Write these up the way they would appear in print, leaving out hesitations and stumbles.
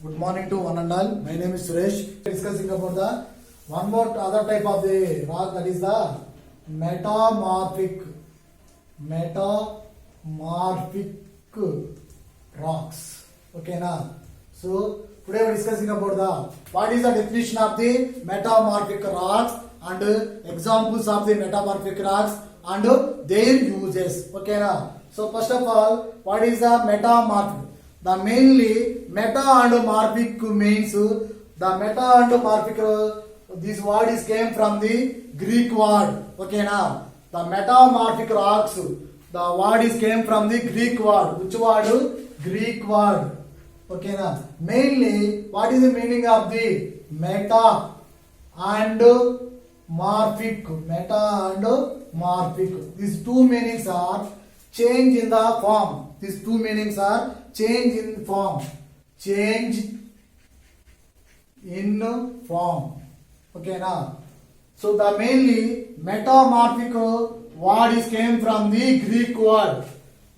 Good morning to one and all. My name is Suresh. Discussing about the one more other type of the rock, that is the metamorphic rocks. Okay now. So today we are discussing about the what is the definition of the metamorphic rocks and examples of the metamorphic rocks and their uses. Okay now. So first of all, what is the metamorphic? The mainly meta and morphic means the meta and morphic. This word is came from the Greek word. Okay now. The metamorphic rocks. The word is came from the Greek word. Which word? Greek word. Okay now. Mainly, what is the meaning of the meta and morphic? Meta and morphic. These two meanings are change in the form. These two meanings are change in form. Change in form. Okay now. So the mainly metamorphic word is came from the Greek word.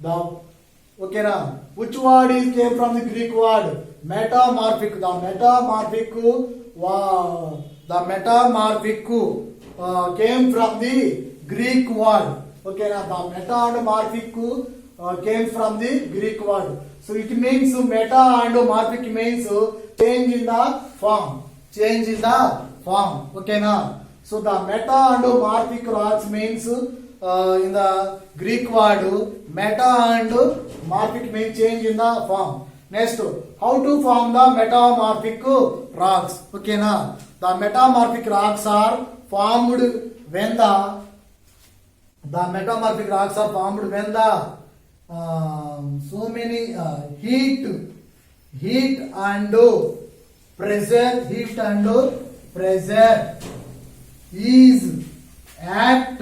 Okay now. Which word is came from the Greek word? Metamorphic. The metamorphic came from the Greek word. Okay now. The metamorphic came from the Greek word. So it means meta and morphic means change in the form. Change in the form. Okay now. So the meta and morphic rocks means in the Greek word meta and morphic means change in the form. Next, how to form the metamorphic rocks? Okay now. The metamorphic rocks are formed when the metamorphic rocks are formed when the so many heat and pressure is act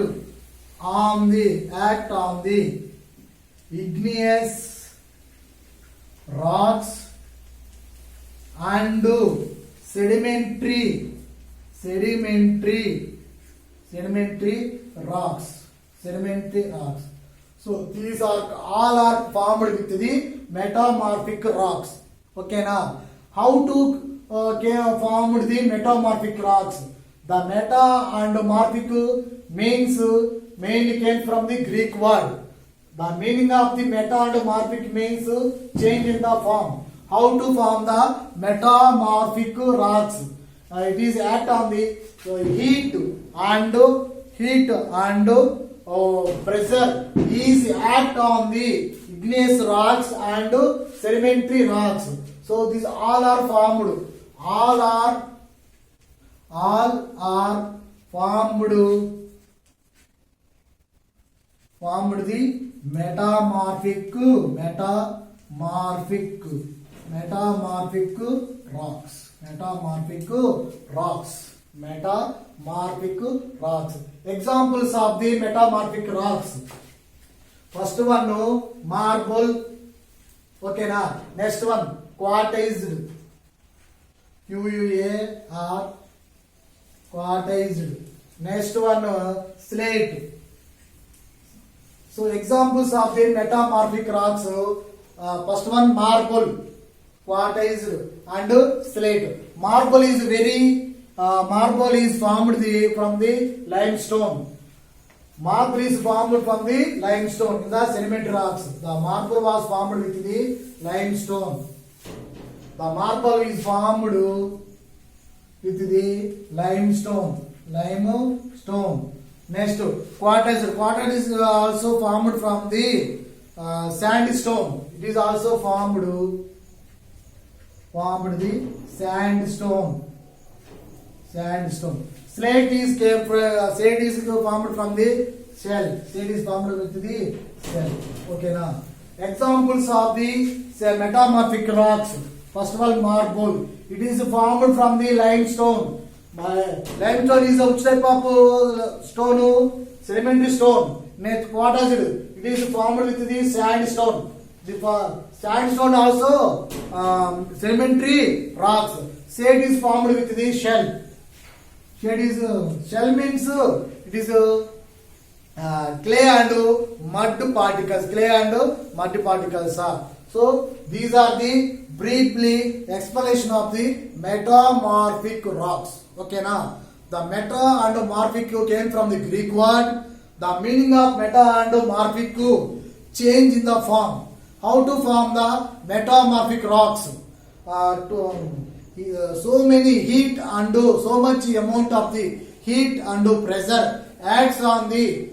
on the igneous rocks and sedimentary rocks. So these are all are formed with the metamorphic rocks. Okay now. How to form the metamorphic rocks? The meta and morphic means mainly came from the Greek word. The meaning of the meta and morphic means change in the form. How to form the metamorphic rocks? It is act on the heat and pressure is act on the igneous rocks and sedimentary rocks. So these all are formed. All are formed the metamorphic rocks. Examples of the metamorphic rocks. First one, marble. Okay now. Next one, quartzite. QUAR, quartzite. Next one, slate. So examples of the metamorphic rocks. First one, marble, quartzite and slate. Marble is formed from the limestone. Marble is formed from the limestone in the sedimentary rocks. The marble was formed with the limestone. The marble is formed with the limestone. Next, quartzite. Quartzite is also formed from the sandstone. It is also formed the sandstone. Slate is formed from the shell. Slate is formed with the shell. Okay now. Examples of the metamorphic rocks. First of all, marble. It is formed from the limestone. Limestone is which type of stone? Sedimentary stone. Next, quartzite. It is formed with the sandstone. The sandstone also sedimentary rocks. Slate is formed with the shell. Shell means it is clay and mud particles. So these are the briefly explanation of the metamorphic rocks. Okay now, the meta and morphic came from the Greek word. The meaning of meta and morphic change in the form. How to form the metamorphic rocks? So many heat and so much amount of the heat and pressure acts on the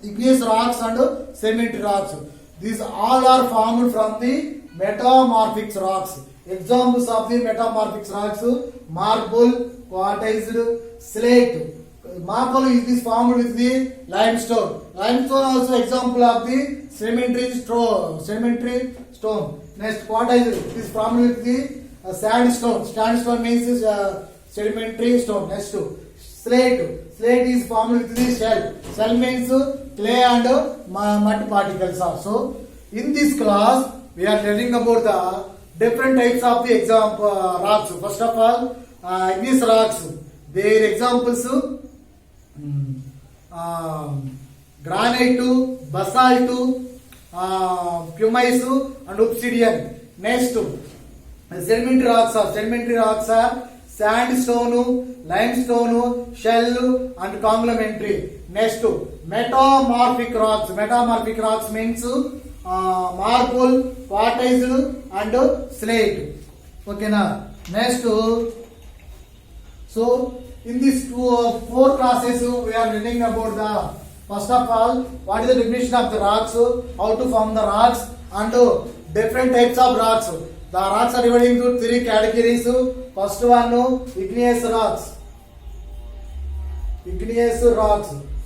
igneous rocks and sedimentary rocks. These all are formed from the metamorphic rocks. Examples of the metamorphic rocks: marble, quartzite, slate. Marble is formed with the limestone. Limestone also example of the sedimentary stone. Next, quartzite is formed with the sandstone. Sandstone means sedimentary stone. Next, slate. Slate is formed with the shell. Shell means clay and mud particles also. In this class, we are learning about the different types of the rocks. First of all, igneous rocks. Their examples: granite, basalt, pumice and obsidian. Next, sedimentary rocks are sandstone, limestone, shell and conglomerate. Next, metamorphic rocks. Metamorphic rocks means marble, quartzite and slate. Okay now. Next, so in these four classes we are learning about the, first of all, what is the definition of the rocks, how to form the rocks and different types of rocks. The rocks are divided into three categories. First one, igneous rocks.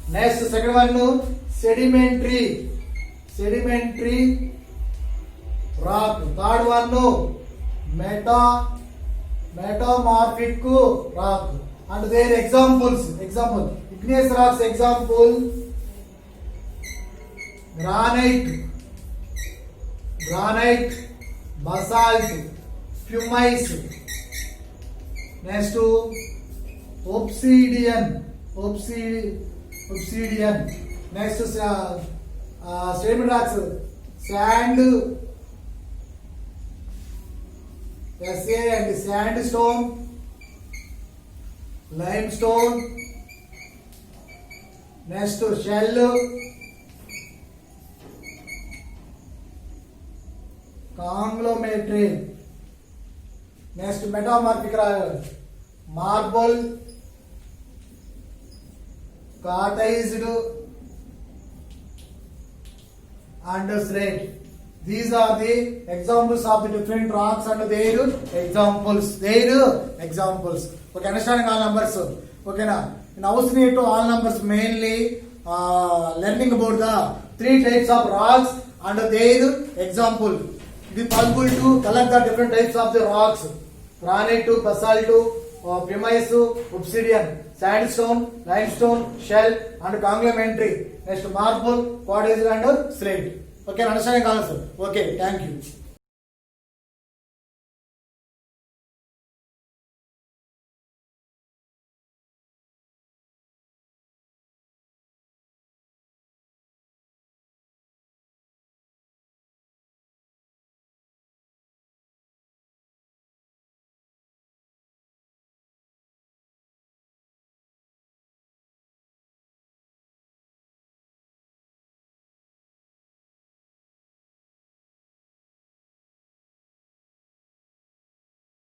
Next, second one, sedimentary rock. Third one, metamorphic rock. And their examples. Igneous rocks example: granite, basalt, pumice. Next, obsidian. Next, sedimentary rocks: sand, and sandstone, limestone. Next, shell, conglomerate. Next, metamorphic rock: marble, quartzite and slate. These are the examples of the different rocks and their examples. Okay, understanding all numbers. Okay now. In our to all numbers mainly learning about the three types of rocks and their example. It is possible to collect the different types of the rocks: granite, basalt, pumice, obsidian, sandstone, limestone, shell and conglomerate. Next, marble, quartzite and slate. Okay, understanding also. Okay, thank you.